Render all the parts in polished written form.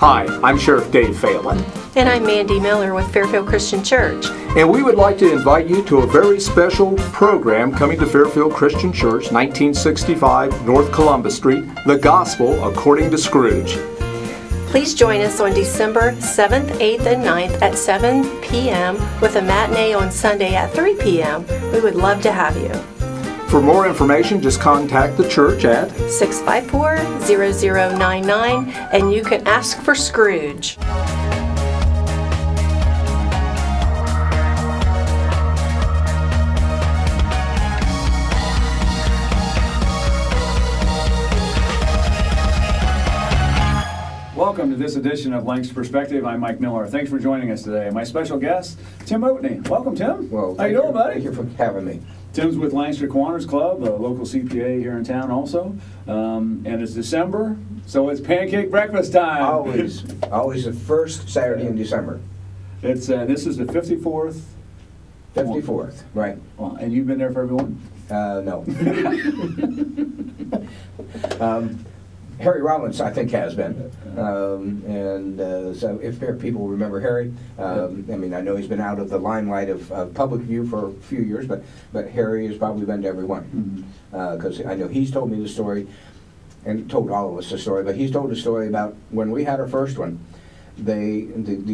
Hi, I'm Sheriff Dave Phelan. And I'm Mandy Miller with Fairfield Christian Church. And we would like to invite you to a very special program coming to Fairfield Christian Church, 1965 North Columbus Street, The Gospel According to Scrooge. Please join us on December 7th, 8th, and 9th at 7 p.m. with a matinee on Sunday at 3 p.m. We would love to have you. For more information, just contact the church at 654-0099 and you can ask for Scrooge. Welcome to this edition of Lancaster Perspective. I'm Mike Miller. Thanks for joining us today. My special guest, Tim Oatney. Welcome, Tim. Well, how you doing, buddy? Thank you for having me. Tim's with Lancaster Kiwanis Club, a local CPA here in town also. And it's December, so it's pancake breakfast time. Always the first Saturday in December. It's this is the 54th. 54th, right. Well, and you've been there for everyone? No. Harry Rollins, I think, has been. So if people remember Harry, I mean, I know he's been out of the limelight of public view for a few years, but Harry has probably been to every one. Because I know he's told me the story, and told all of us the story, but he's told a story about when we had our first one, the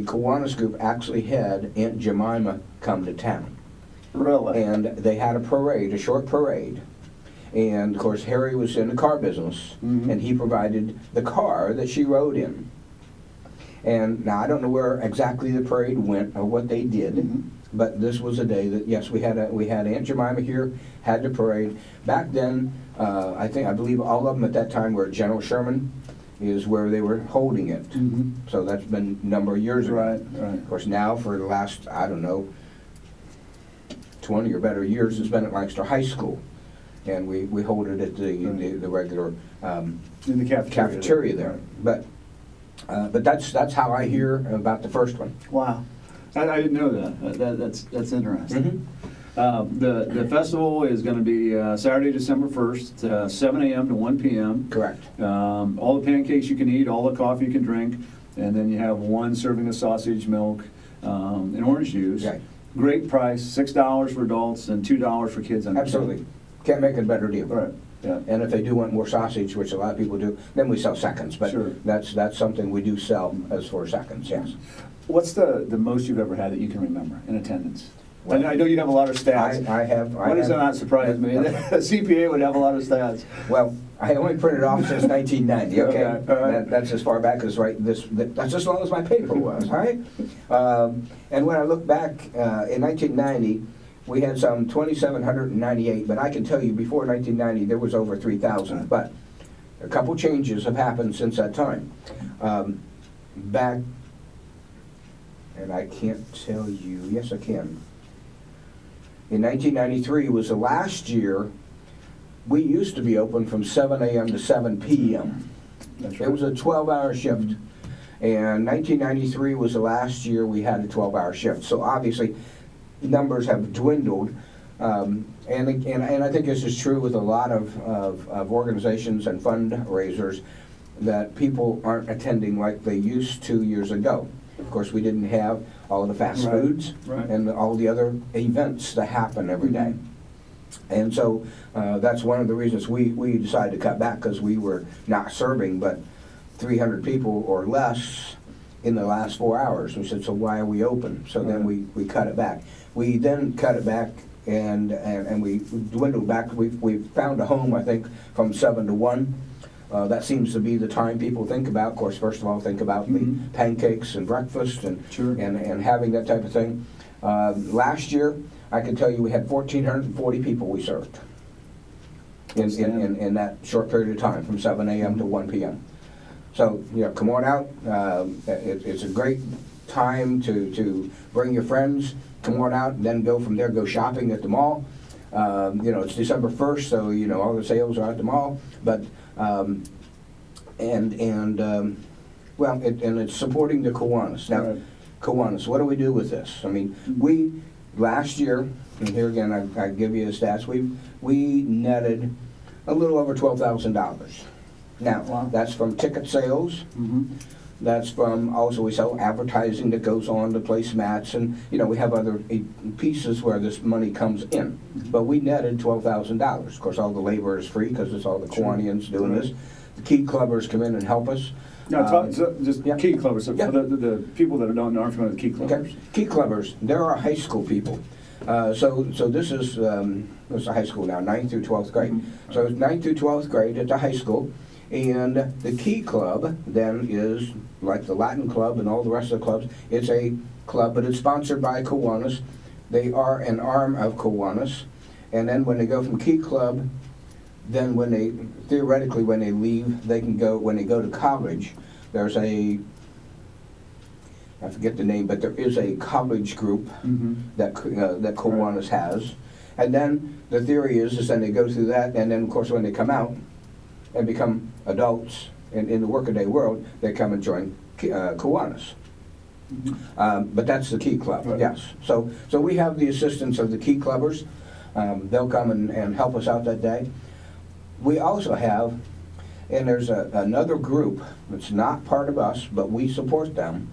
Kiwanis group actually had Aunt Jemima come to town. Really? And they had a parade, a short parade. And, of course, Harry was in the car business, and he provided the car that she rode in. And now I don't know where exactly the parade went or what they did, but this was a day that, yes, we had Aunt Jemima here, had the parade. Back then, I believe all of them at that time were at General Sherman, is where they were holding it. So that's been a number of years ago. Right. Of course, now for the last, 20 or better years, it's been at Lancaster High School. And we hold it at the regular in the cafeteria there. But that's how I hear about the first one. Wow, I didn't know that. That's interesting. The festival is going to be Saturday, December 1st, 7 a.m. to 1 p.m. Correct. All the pancakes you can eat, all the coffee you can drink, and then you have one serving of sausage, milk, and orange juice. Right. Great price, $6 for adults and $2 for kids under 10. Absolutely. Can't make a better deal. Right. Yeah. And if they do want more sausage, which a lot of people do, then we sell seconds. But sure. that's something we do sell as for seconds, yes. What's the most you've ever had that you can remember in attendance? Well, I know you have a lot of stats. I have. Why does that not surprise me? A CPA would have a lot of stats. Well, I only printed off since 1990, okay? Okay, all right. That's as far back as, that's as long as my paper was, all right? And when I look back in 1990, we had some 2,798, but I can tell you before 1990 there was over 3,000. But a couple changes have happened since that time. Back, and I can't tell you, yes I can. In 1993 was the last year we used to be open from 7 a.m. to 7 p.m. That's right. It was a 12-hour shift. And 1993 was the last year we had a 12-hour shift. So obviously numbers have dwindled, and I think this is true with a lot of organizations and fundraisers, that people aren't attending like they used to years ago. Of course, we didn't have all of the fast foods and all the other events that happen every day. And so that's one of the reasons we decided to cut back, because we were not serving but 300 people or less in the last 4 hours. We said, so why are we open? So then we cut it back. We then cut it back and we dwindled back. We found a home, I think, from 7 to 1. That seems to be the time people think about. Of course, first of all, think about the pancakes and breakfast and having that type of thing. Last year, I can tell you we had 1,440 people we served in that short period of time, from 7 a.m. to 1 p.m. So, come on out. It's a great time to bring your friends. Come on out, and then go from there, go shopping at the mall. It's December 1st, so, all the sales are at the mall. But, it's supporting the Kiwanis. Now, Kiwanis, what do we do with this? I mean, we, last year, and here again, I give you the stats, we netted a little over $12,000. Now, that's from ticket sales, That's from, also we sell advertising that goes on to placemats, and we have other pieces where this money comes in. But we netted $12,000. Of course, all the labor is free because it's all the Kiwanians doing this. The key clubbers come in and help us. No, just key clubbers. So for the people that aren't familiar with key clubbers. Okay. Key clubbers, there are high school people. So this is it's a high school now, 9th through 12th grade. So it's 9th through 12th grade at the high school. And the Key Club then is like the Latin Club and all the rest of the clubs. It's a club, but it's sponsored by Kiwanis. They are an arm of Kiwanis. And then when they go from Key Club, then theoretically when they leave, they can go, when they go to college, there's I forget the name, but there is a college group that Kiwanis has. And then the theory is then they go through that, and then of course when they come out and become adults in the workaday world, they come and join Kiwanis. But that's the Key Club, yes. So we have the assistance of the Key Clubbers. They'll come and help us out that day. We also have, and there's another group that's not part of us, but we support them.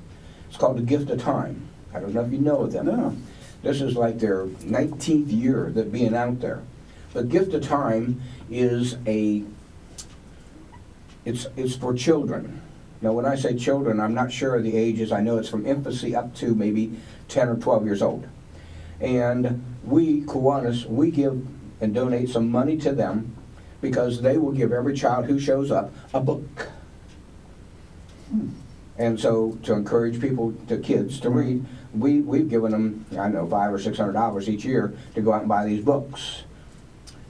It's called the Gift of Time. I don't know if you know of them. No. This is like their 19th year that being out there. But Gift of Time is it's for children. Now when I say children, I'm not sure of the ages. I know it's from infancy up to maybe 10 or 12 years old. And we, Kiwanis, we give and donate some money to them because they will give every child who shows up a book. And so to encourage kids to read, we've given them, I know, $500 or $600 each year to go out and buy these books.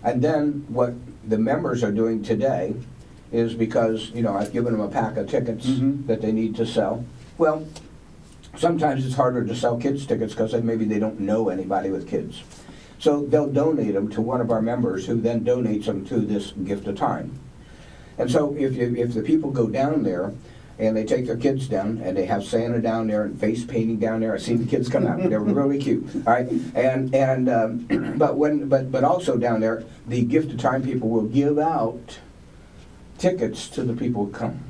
And then what the members are doing today is because, I've given them a pack of tickets that they need to sell. Well, sometimes it's harder to sell kids tickets because maybe they don't know anybody with kids. So they'll donate them to one of our members who then donates them to this Gift of Time. And so if the people go down there and they take their kids down and they have Santa down there and face painting down there, I see the kids come out. They're really cute, all right? But also down there, the Gift of Time people will give out tickets to the people who come.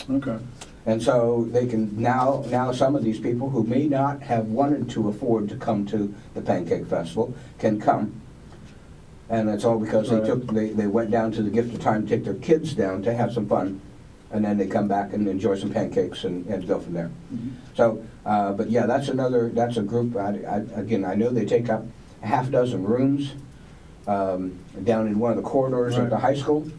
Okay. And so they can now some of these people who may not have wanted to afford to come to the Pancake Festival can come. And it's all because they went down to the Gift of Time to take their kids down to have some fun, and then they come back and enjoy some pancakes and go from there. So, but yeah, that's a group. Again, I know they take up a half dozen rooms down in one of the corridors of the high school.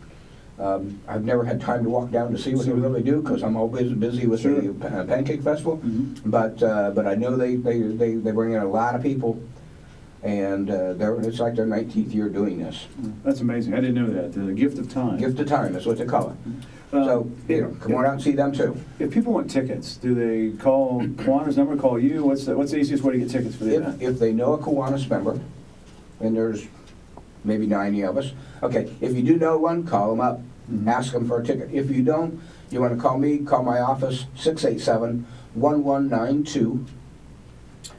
I've never had time to walk down to see what they really do because I'm always busy with the Pancake Festival. But I know they bring in a lot of people, and it's like their 19th year doing this. That's amazing. I didn't know that. The Gift of Time. Gift of Time is what they call it. So come on out and see them too. If people want tickets, do they call Kiwanis number? Call you? What's the easiest way to get tickets for the event? If they know a Kiwanis member, and there's maybe 90 of us. Okay, if you do know one, call them up, ask them for a ticket. If you don't, you want to call me, call my office, 687-1192,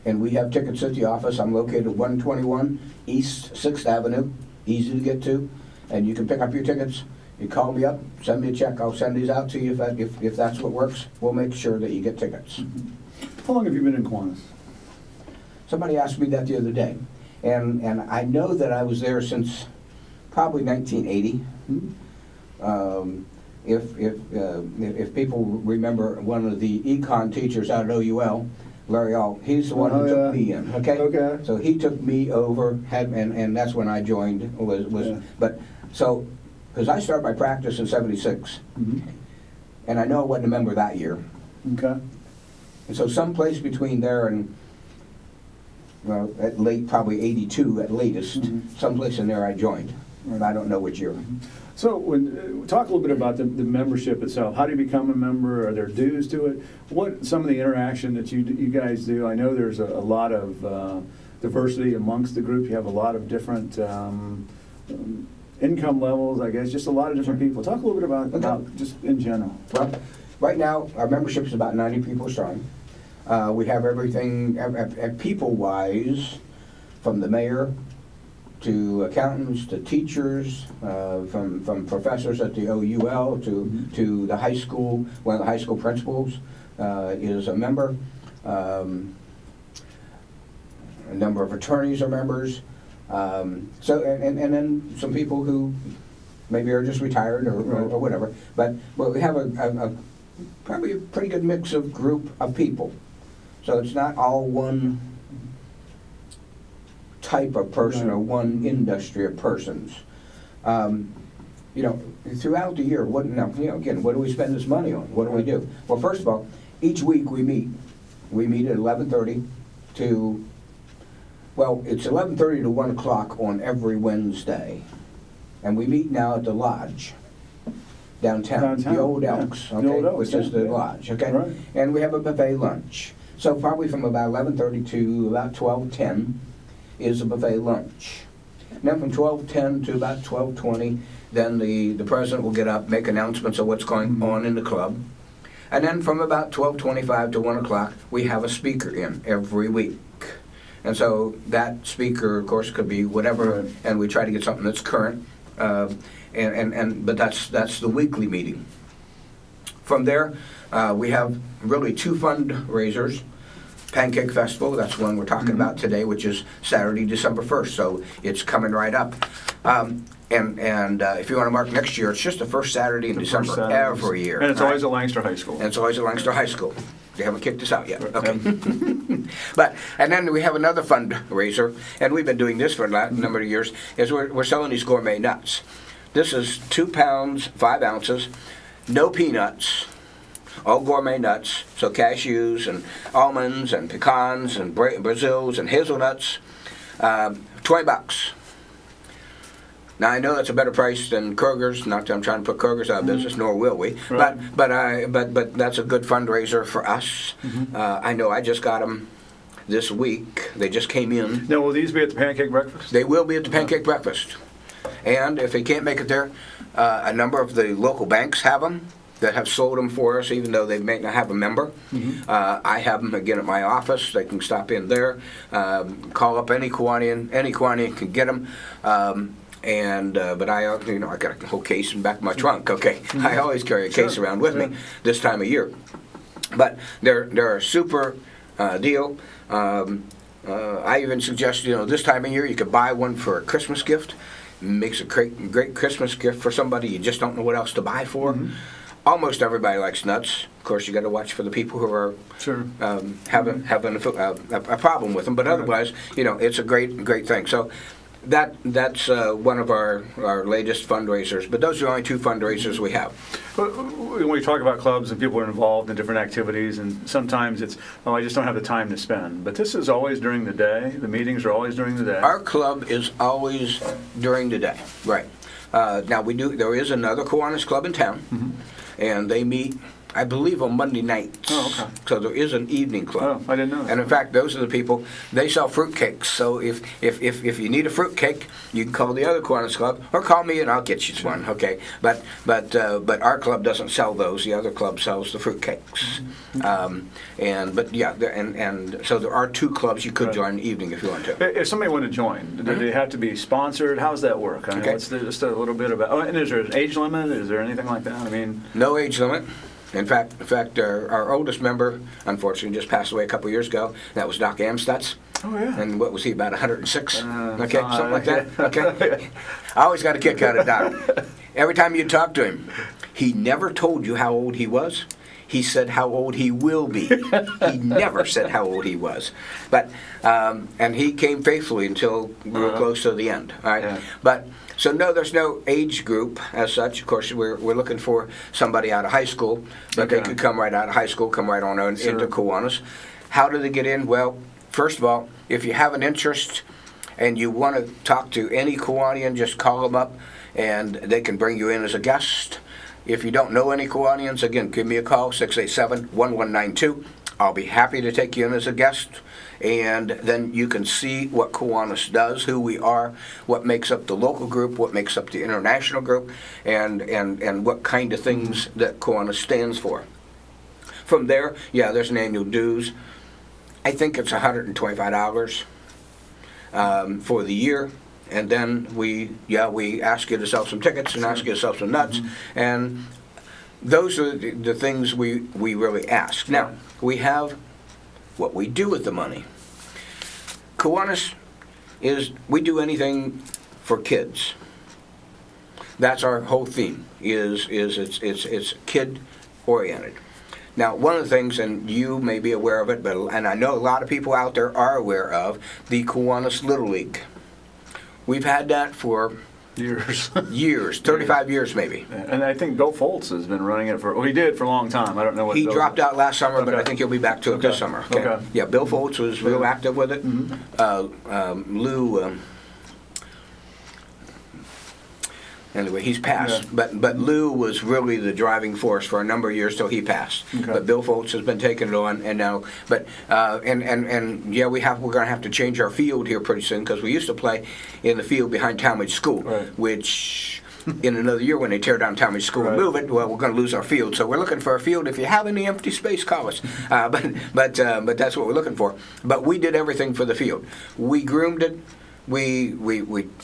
and we have tickets at the office. I'm located at 121 East 6th Avenue, easy to get to, and you can pick up your tickets. You call me up, send me a check, I'll send these out to you if that's what works. We'll make sure that you get tickets. How long have you been in Kiwanis? Somebody asked me that the other day. And I know that I was there since probably 1980. If people remember one of the econ teachers out at OUL, Larry All, he's the one who took me in. Okay. Okay. So he took me over, and that's when I joined. But so because I started my practice in '76, and I know I wasn't a member that year. Okay. And so someplace between there and at late, probably 82 at latest, someplace in there I joined, and I don't know which year. So talk a little bit about the membership itself. How do you become a member? Are there dues to it? What some of the interaction that you guys do? I know there's a lot of diversity amongst the group. You have a lot of different income levels, I guess, just a lot of different people. Talk a little bit about just in general. Well, right now our membership is about 90 people strong. We have everything, people-wise, from the mayor to accountants to teachers, from professors at the OUL to the high school, one of the high school principals, is a member. A number of attorneys are members. And then some people who maybe are just retired or whatever. But we have a probably a pretty good mix of group of people. So it's not all one type of person or one industry of persons. Throughout the year, what do we spend this money on? What do we do? Well, first of all, each week we meet. We meet at 11:30 to, it's 11:30 to 1 o'clock on every Wednesday. And we meet now at the Lodge, downtown. The Old Elks, The Old Elks, which is the Lodge, okay? Right. And we have a buffet lunch. So probably from about 11:30 to about 12:10 is a buffet lunch. Then from 12:10 to about 12:20, then the president will get up, make announcements of what's going on in the club. And then from about 12:25 to 1 o'clock, we have a speaker in every week. And so that speaker, of course, could be whatever, and we try to get something that's current. But that's the weekly meeting. From there, we have really two fundraisers. Pancake Festival, that's one we're talking about today, which is Saturday, December 1st, so it's coming right up. If you want to mark next year, it's just the first Saturday in December every year. And it's always at Lancaster High School. And it's always at Lancaster High School. They haven't kicked us out yet. Okay. And then we have another fundraiser, and we've been doing this for a number of years, is we're selling these gourmet nuts. This is 2 pounds, 5 ounces, no peanuts, all gourmet nuts, so cashews and almonds and pecans and Brazils and hazelnuts, $20. Now I know that's a better price than Kroger's. Not that I'm trying to put Kroger's out of business, nor will we. Right. But that's a good fundraiser for us. I know I just got them this week. They just came in. Now will these be at the Pancake Breakfast? They will be at the Pancake Breakfast. And if they can't make it there, a number of the local banks have them that have sold them for us, even though they may not have a member. I have them again at my office. They can stop in there, call up any Kiwanian. Any Kiwanian can get them. But I got a whole case in the back of my trunk. Okay, I always carry a case around with me this time of year. But they're a super deal. I even suggest this time of year you could buy one for a Christmas gift. Makes a great Christmas gift for somebody you just don't know what else to buy for. Almost everybody likes nuts. Of course, you got to watch for the people who are having a problem with them. But otherwise, it's a great thing. So that's one of our latest fundraisers. But those are the only two fundraisers we have. When we talk about clubs and people are involved in different activities, and sometimes it's, I just don't have the time to spend. But this is always during the day. The meetings are always during the day. Our club is always during the day. Right. Now there is another Kiwanis club in town, and they meet, I believe, on Monday nights. Oh, okay. So there is an evening club. Oh, I didn't know that. And in fact, those are the people, they sell fruitcakes. So if you need a fruitcake, you can call the other Kiwanis club, or call me and I'll get you one, okay? But our club doesn't sell those. The other club sells the fruitcakes. So there are two clubs you could join in the evening if you want to. If somebody wanted to join, do they have to be sponsored? How does that work? I mean, let's just a little bit about. And is there an age limit? Is there anything like that? I mean, no age limit. In fact, our oldest member, unfortunately, just passed away a couple years ago. That was Doc Amstutz. Oh, yeah. And what was he, about 106? Something like that? Okay. I always got a kick out of Doc. Every time you talk to him, he never told you how old he was. He said how old he will be. He never said how old he was. But and he came faithfully until we were close to the end. All right. Yeah. So no, there's no age group as such. Of course, we're looking for somebody out of high school, but they could come right out of high school, come right on into Kiwanis. How do they get in? Well, first of all, if you have an interest and you want to talk to any Kiwanian, just call them up, and they can bring you in as a guest. If you don't know any Kiwanians, again, give me a call, 687-1192. I'll be happy to take you in as a guest. And then you can see what Kiwanis does, who we are, what makes up the local group, what makes up the international group, and what kind of things that Kiwanis stands for. From there, there's an annual dues. I think it's $125 for the year. And then we ask you to sell some tickets and ask you to sell some nuts. And those are the things we really ask. Now, we have what we do with the money. Kiwanis is, we do anything for kids. That's our whole theme, is it's kid oriented. Now, one of the things, and you may be aware of it, and I know a lot of people out there are aware of, the Kiwanis Little League. We've had that for years, 35 years maybe. And I think Bill Foltz has been running it he did for a long time. I don't know what he dropped out last summer, but I think he'll be back to it this summer. Okay. Yeah, Bill Foltz was real active with it. Lou, anyway, he's passed, but Lou was really the driving force for a number of years till he passed. Okay. But Bill Foltz has been taking it on, and now, but yeah, we're going to have to change our field here pretty soon, because we used to play in the field behind Talmadge School, which in another year when they tear down Talmadge School and move it, well, we're going to lose our field. So we're looking for a field. If you have any empty space, call us. But that's what we're looking for. But we did everything for the field. We groomed it. We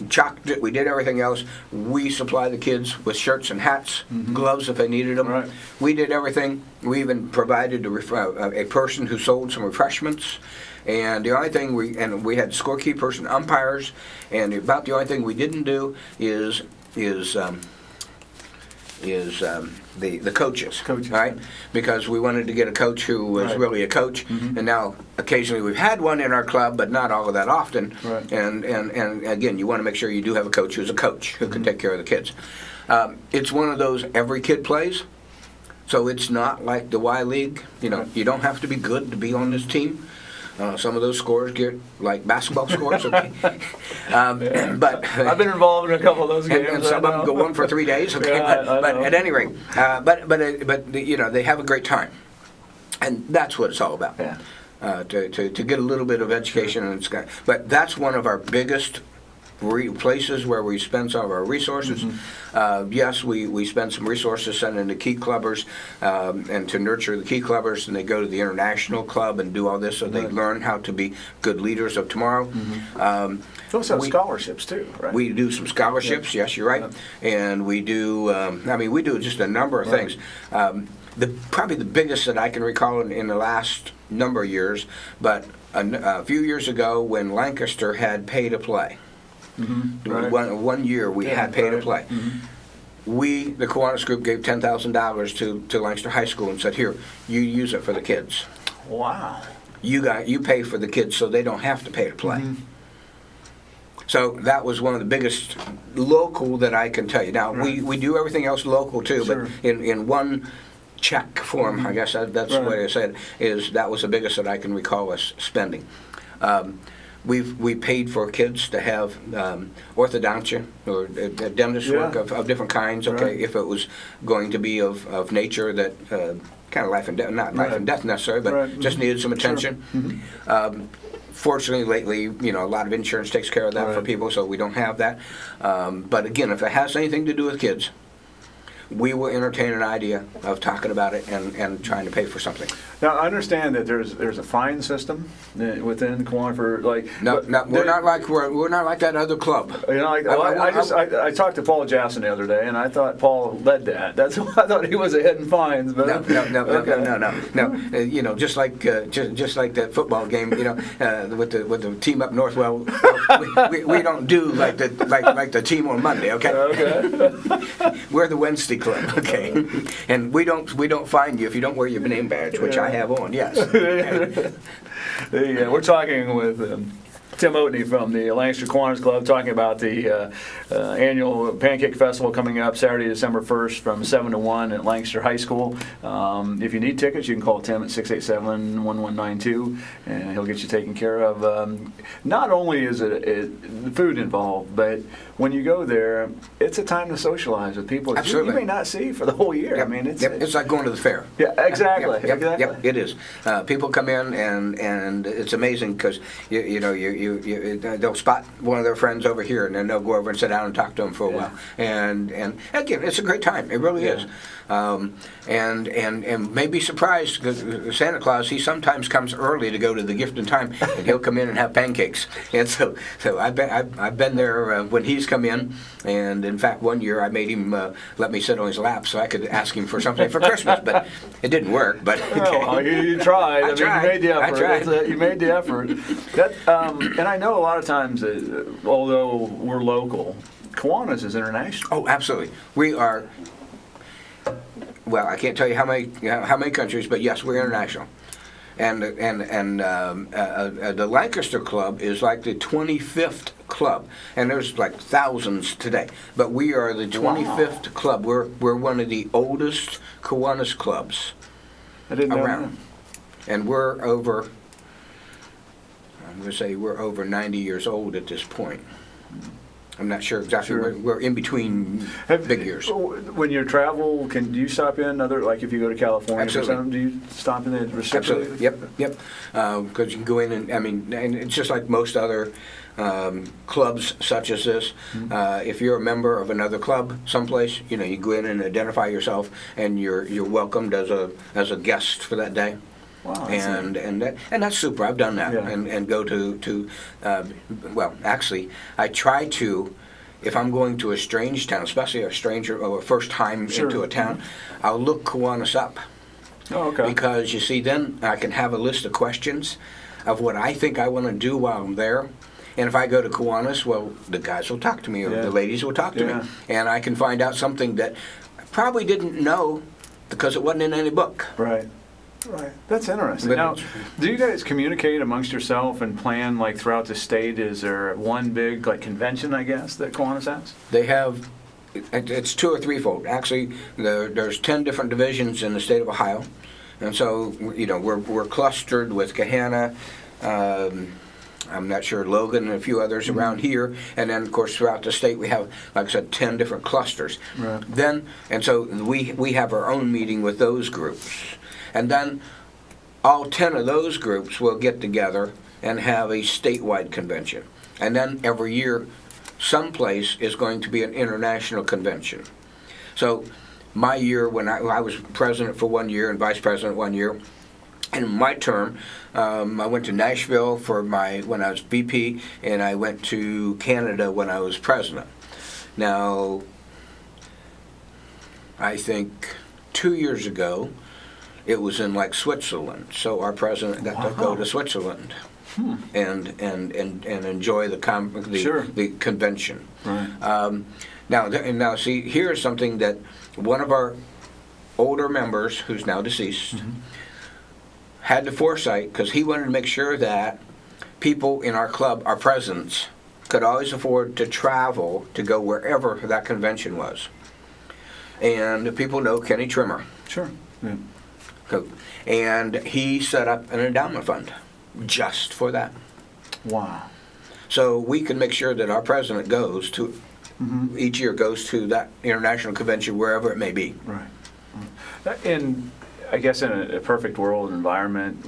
chalked it. We did everything else. We supplied the kids with shirts and hats, gloves if they needed them. Right. We did everything. We even provided a person who sold some refreshments. And the only thing we had scorekeepers and umpires. And about the only thing we didn't do is the coaches, right? Because we wanted to get a coach who was really a coach, and now occasionally we've had one in our club, but not all of that often. Right. And again, you want to make sure you do have a coach who's a coach who can take care of the kids. It's one of those every kid plays, so it's not like the Y League. You know, you don't have to be good to be on this team. Some of those scores get like basketball scores, okay. But I've been involved in a couple of those games, and some of them go on for 3 days, okay. But at any rate, but you know, they have a great time, and that's what it's all about. Yeah. To get a little bit of education, and but that's one of our biggest places where we spend some of our resources. Yes, we spend some resources sending the key clubbers and to nurture the key clubbers, and they go to the international club and do all this, so they learn how to be good leaders of tomorrow. Also scholarships too, right? We do some scholarships. Yes, you're right, and we do. I mean, we do just a number of things. Probably the biggest that I can recall in the last number of years, but a few years ago when Lancaster had pay to play. One year we had pay to play. We, the Kiwanis group, gave $10,000 to Lancaster High School and said, "Here, you use it for the kids. Wow. You pay for the kids so they don't have to pay to play." So that was one of the biggest local that I can tell you. Now we do everything else local too, but in one check form, I guess that's the way I said, that was the biggest that I can recall us spending. We paid for kids to have orthodontia or dentist work of different kinds. Okay, if it was going to be of nature that kind of life and death, not life and death necessarily, but just needed some attention. Fortunately, lately, you know, a lot of insurance takes care of that for people, so we don't have that. But again, if it has anything to do with kids, we will entertain an idea of talking about it and trying to pay for something. Now, I understand that there's a fine system within Kiwanis for like. No, we're not like that other club. You know, I talked to Paul Jackson the other day, and I thought Paul led that. That's why I thought he was ahead in fines. But no. You know, just like that football game. You know, with the team up north. Well, we don't do like the team on Monday. Okay. We're the Wednesday club. Okay, and we don't fine you if you don't wear your name badge, which I have on. Yes. We're talking with Tim Oatney from the Lancaster Kiwanis Club, talking about the annual Pancake Festival coming up Saturday, December 1st from 7 to 1 at Lancaster High School. If you need tickets, you can call Tim at 687-1192, and he'll get you taken care of. Not only is it food involved, but when you go there, it's a time to socialize with people that you may not see for the whole year. Yep. I mean, it's like going to the fair. Yeah, exactly. Yep, it is. People come in, and it's amazing because you they'll spot one of their friends over here, and then they'll go over and sit down and talk to them for a while. And again, it's a great time. It really is. And may be surprised because Santa Claus, he sometimes comes early to go to the gift in time, and he'll come in and have pancakes. And so I've been there when he's come in, and in fact one year I made him let me sit on his lap so I could ask him for something for Christmas, but it didn't work. But well, you tried. I tried. You made the effort. I tried. You made the effort. And I know a lot of times, that, although we're local, Kiwanis is international. Oh, absolutely. We are. Well, I can't tell you how many countries, but yes, we're international. And the Lancaster Club is like the 25th club, and there's like thousands today. But we are the 25th club. We're one of the oldest Kiwanis clubs I didn't know around, and we're over. I'm going to say we're over 90 years old at this point. I'm not sure exactly. Sure. We're in between big years. When you travel, do you stop in like if you go to California or something, do you stop in the Absolutely. Yep. Because you can go in and it's just like most other clubs such as this. If you're a member of another club someplace, you go in and identify yourself, and you're welcomed as a guest for that day. Wow, and that's super. I've done that, and go to well, actually, I try to, if I'm going to a strange town, especially a stranger or a first time into a town, I'll look Kiwanis up. Oh, okay. Because you see, then I can have a list of questions of what I think I want to do while I'm there. And if I go to Kiwanis, well, the guys will talk to me, or the ladies will talk to me, and I can find out something that I probably didn't know because it wasn't in any book. Right. Right. That's interesting. Now, do you guys communicate amongst yourself and plan like throughout the state? Is there one big convention, I guess, that Kiwanis has? They have, it's two or threefold. Actually, there's 10 different divisions in the state of Ohio. And so, we're clustered with Gahanna, I'm not sure, Logan and a few others around here. And then, of course, throughout the state, we have, like I said, 10 different clusters. Right. And so we have our own meeting with those groups. And then all 10 of those groups will get together and have a statewide convention. And then every year, someplace is going to be an international convention. So my year, when I was president for 1 year and vice president 1 year, and in my term, I went to Nashville when I was VP, and I went to Canada when I was president. Now, I think 2 years ago, it was in Switzerland, so our president got to go to Switzerland and enjoy the convention. Right. Now, see, here's something that one of our older members, who's now deceased, had the foresight, because he wanted to make sure that people in our club, our presidents, could always afford to travel to go wherever that convention was. And the people know Kenny Trimmer. Sure. Yeah. And he set up an endowment fund just for that. Wow. So we can make sure that our president goes to, each year goes to that international convention wherever it may be. Right. And I guess in a perfect world environment,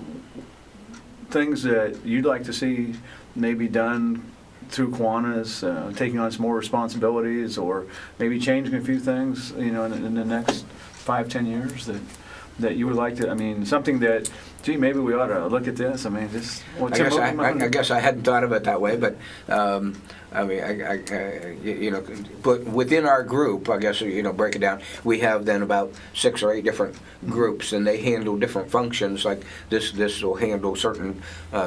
things that you'd like to see maybe done through Kiwanis, taking on some more responsibilities, or maybe changing a few things, in the next 5-10 years that you would like to, something that, gee, maybe we ought to look at this. I guess I hadn't thought of it that way, but but within our group, I guess, break it down, we have then about 6 or 8 different groups, and they handle different functions. Like this will handle certain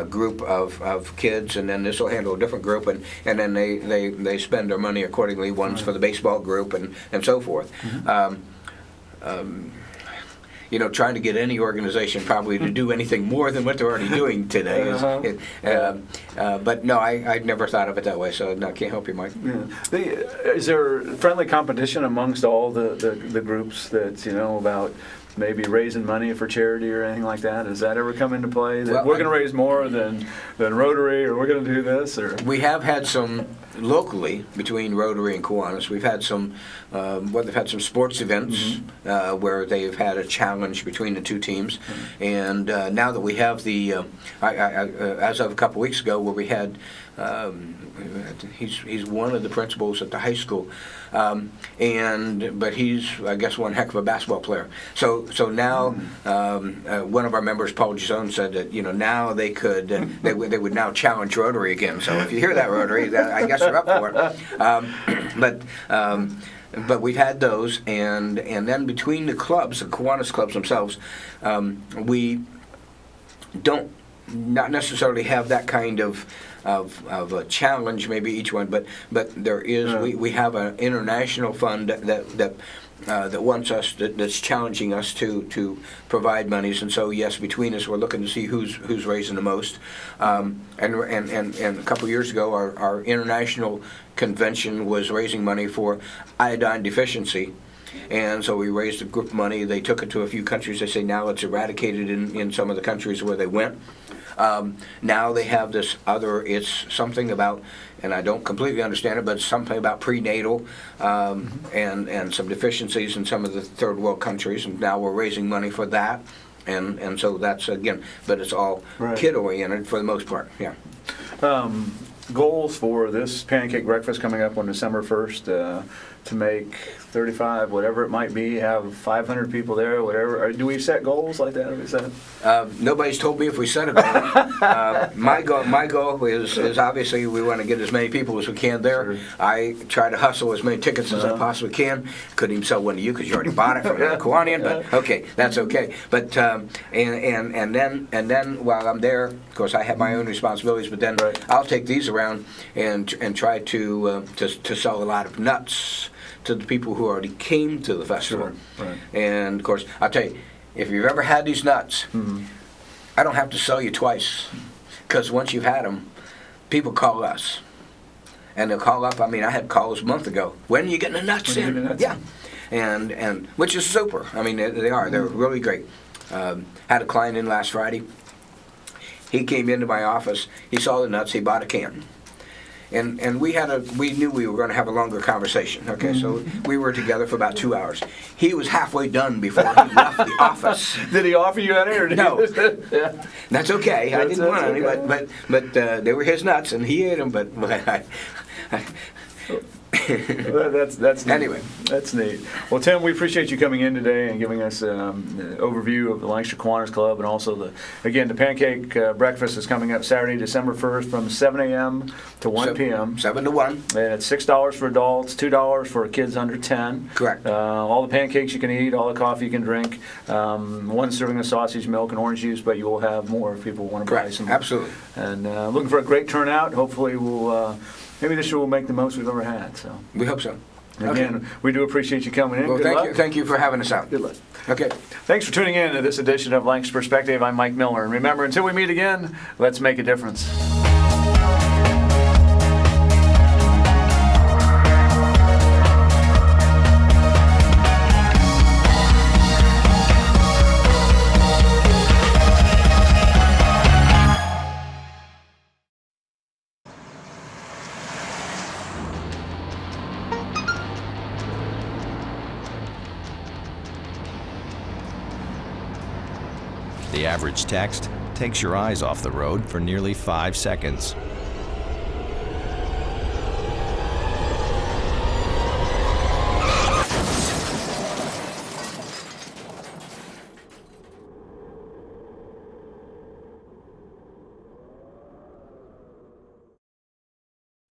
group of kids, and then this will handle a different group, and then they spend their money accordingly. One's for the baseball group, and so forth. Trying to get any organization probably to do anything more than what they're already doing today. But no, I'd never thought of it that way, so I can't help you, Mike. Yeah. Is there friendly competition amongst all the groups that, about maybe raising money for charity or anything like that? Does that ever come into play? That Well, we're going to raise more than Rotary, or we're going to do this? Or We have had some locally between Rotary and Kiwanis. We've had some, they've had some sports events where they've had a challenge between the two teams. And now that we have the, as of a couple weeks ago, where we had, he's one of the principals at the high school, but he's, I guess, one heck of a basketball player. So now one of our members, Paul Gisone, said that now they could they would now challenge Rotary again. So if you hear that, Rotary, I guess they're up for it. But we've had those, and then between the clubs, the Kiwanis clubs themselves, we don't not necessarily have that kind of a challenge, maybe each one, but there is we have an international fund that wants us, that's challenging us to provide monies, and so yes, between us we're looking to see who's raising the most, and a couple of years ago our international convention was raising money for iodine deficiency. And so we raised a group of money. They took it to a few countries. They say now it's eradicated in some of the countries where they went. Now they have this other, it's something about, and I don't completely understand it, but it's something about prenatal and some deficiencies in some of the third world countries. And now we're raising money for that. And so that's, again, but it's all kid-oriented for the most part, yeah. Goals for this pancake breakfast coming up on December 1st to make 35, whatever it might be, have 500 people there, whatever. Do we set goals like that? Nobody's told me if we set a goal. My goal is obviously we want to get as many people as we can there. Sure. I try to hustle as many tickets as I possibly can. Couldn't even sell one to you because you already bought it from the Kiwanian, but okay, that's okay. But and then while I'm there, of course I have my own responsibilities, but then I'll take these around and try to sell a lot of nuts to the people who already came to the festival. Sure. Right. And of course, I'll tell you, if you've ever had these nuts, I don't have to sell you twice, because once you've had them, people call us. And they'll call up, I had calls a month ago. When are you getting the nuts in? Yeah. And which is super. They are. They're really great. Had a client in last Friday. He came into my office. He saw the nuts. He bought a can. And we knew we were going to have a longer conversation. Okay, so we were together for about 2 hours. He was halfway done before he left the office. Did he offer you any, or no? That's okay. I didn't want any, but they were his nuts, and he ate them. But that's neat. Anyway, that's neat. Well, Tim, we appreciate you coming in today and giving us an overview of the Lancaster Kiwanis Club, and also the pancake breakfast is coming up Saturday, December 1st, from 7 a.m. to 1 p.m. 7 to 1. And it's $6 for adults, $2 for kids under 10. Correct. All the pancakes you can eat, all the coffee you can drink, one serving of sausage, milk, and orange juice, but you will have more if people want to buy some. Absolutely. And looking for a great turnout. Hopefully we'll. Maybe this year will make the most we've ever had. So we hope so. Again, we do appreciate you coming in. Well, Good luck. Thank you for having us out. Good luck. Okay. Thanks for tuning in to this edition of Lancaster Perspective. I'm Mike Miller, and remember, until we meet again, let's make a difference. The average text takes your eyes off the road for nearly 5 seconds.